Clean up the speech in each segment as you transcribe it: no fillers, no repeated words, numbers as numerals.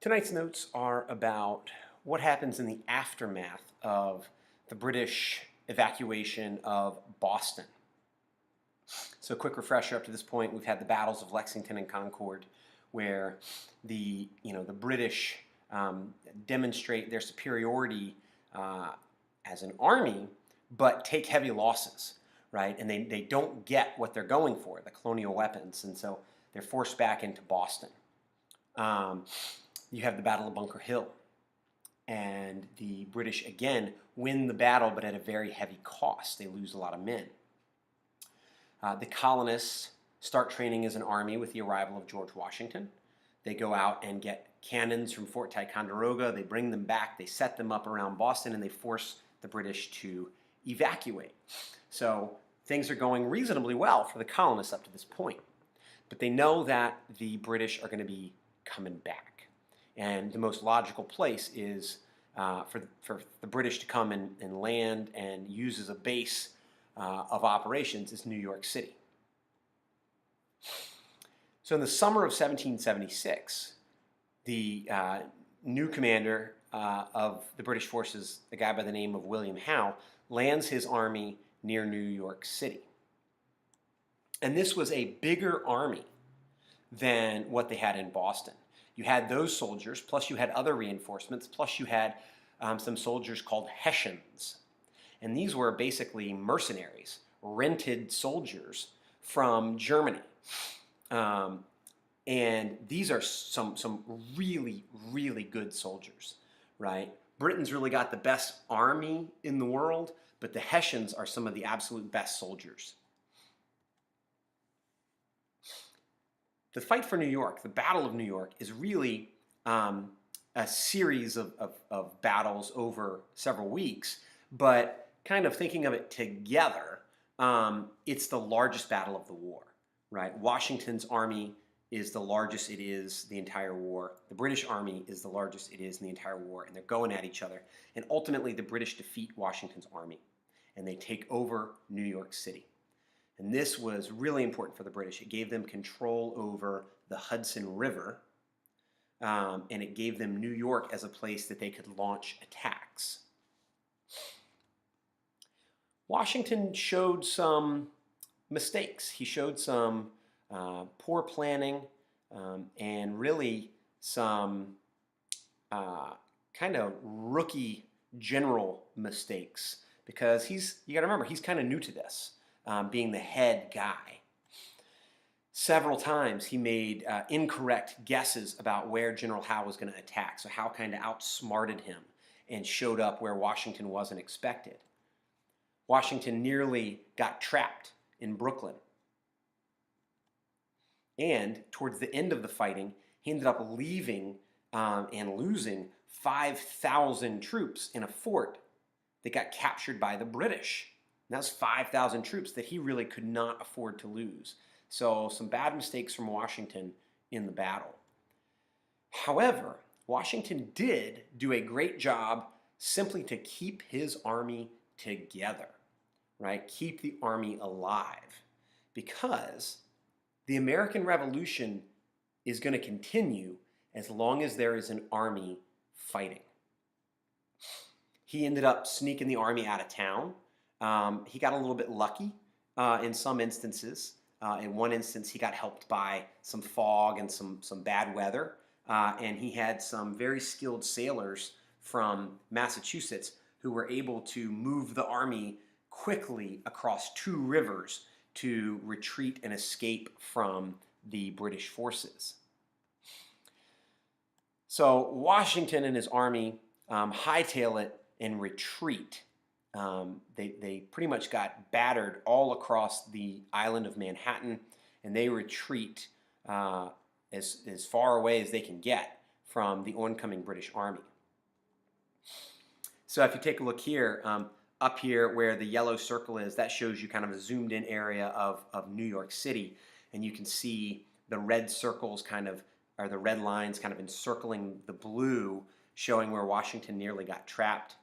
Tonight's notes are about what happens in the aftermath of the British evacuation of Boston. So, quick refresher up to this point, we've had the battles of Lexington and Concord, where the British demonstrate their superiority as an army, but take heavy losses, right? And they don't get what they're going for, the colonial weapons, and so they're forced back into Boston. You have the Battle of Bunker Hill, and the British again win the battle, but at a very heavy cost. They lose a lot of men. The colonists start training as an army with the arrival of George Washington. They go out and get cannons from Fort Ticonderoga. They bring them back. They set them up around Boston, and they force the British to evacuate. So things are going reasonably well for the colonists up to this point. But they know that the British are going to be coming back. And the most logical place is for the British to come and land and use as a base of operations is New York City. So in the summer of 1776, the new commander of the British forces, a guy by the name of William Howe, lands his army near New York City. And this was a bigger army than what they had in Boston. You had those soldiers, plus you had other reinforcements, plus you had some soldiers called Hessians. And these were basically mercenaries, rented soldiers from Germany. And these are some really, really good soldiers, right? Britain's really got the best army in the world, but the Hessians are some of the absolute best soldiers. The fight for New York, the Battle of New York, is really a series of battles over several weeks, but kind of thinking of it together, it's the largest battle of the war, right? Washington's army is the largest it is the entire war. The British army is the largest it is in the entire war, and they're going at each other. And ultimately, the British defeat Washington's army, and they take over New York City. And this was really important for the British. It gave them control over the Hudson River, and it gave them New York as a place that they could launch attacks. Washington showed some mistakes. He showed some poor planning and really some kind of rookie general mistakes, because you got to remember, he's kind of new to this. Being the head guy. Several times he made incorrect guesses about where General Howe was going to attack. So Howe kind of outsmarted him and showed up where Washington wasn't expected. Washington nearly got trapped in Brooklyn. And towards the end of the fighting, he ended up leaving and losing 5,000 troops in a fort that got captured by the British. And that's 5,000 troops that he really could not afford to lose. So some bad mistakes from Washington in the battle. However, Washington did do a great job simply to keep his army together, right? Keep the army alive, because the American Revolution is going to continue as long as there is an army fighting. He ended up sneaking the army out of town. He got a little bit lucky in some instances. In one instance, he got helped by some fog and some bad weather, and he had some very skilled sailors from Massachusetts who were able to move the army quickly across two rivers to retreat and escape from the British forces. So Washington and his army hightail it and retreat. They pretty much got battered all across the island of Manhattan, and they retreat as far away as they can get from the oncoming British army. So if you take a look here, up here where the yellow circle is, that shows you kind of a zoomed in area of New York City, and you can see the red circles or the red lines kind of encircling the blue, showing where Washington nearly got trapped.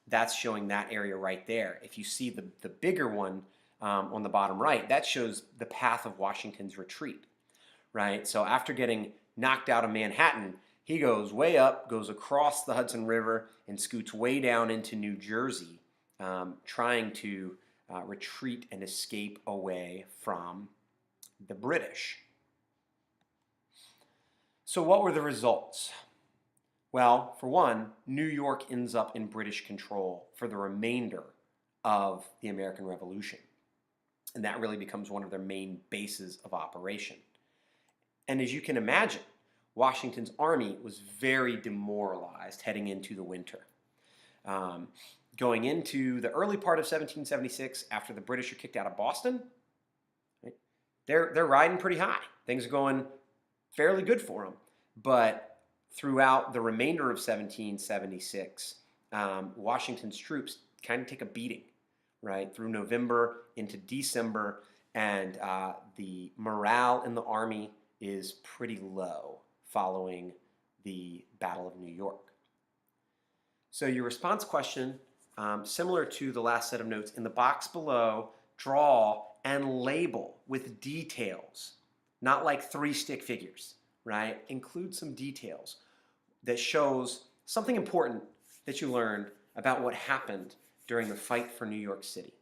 That's showing that area right there. If you see the bigger one on the bottom right, that shows the path of Washington's retreat, right? So after getting knocked out of Manhattan, he goes way up, goes across the Hudson River, and scoots way down into New Jersey, trying to retreat and escape away from the British. So what were the results? Well, for one, New York ends up in British control for the remainder of the American Revolution. And that really becomes one of their main bases of operation. And as you can imagine, Washington's army was very demoralized heading into the winter. Going into the early part of 1776, after the British are kicked out of Boston, right, they're riding pretty high. Things are going fairly good for them. But throughout the remainder of 1776, Washington's troops kind of take a beating, right, through November into December, and the morale in the army is pretty low following the Battle of New York. So your response question, similar to the last set of notes, in the box below, draw and label with details, not like 3 stick figures, right? Include some details that shows something important that you learned about what happened during the fight for New York City.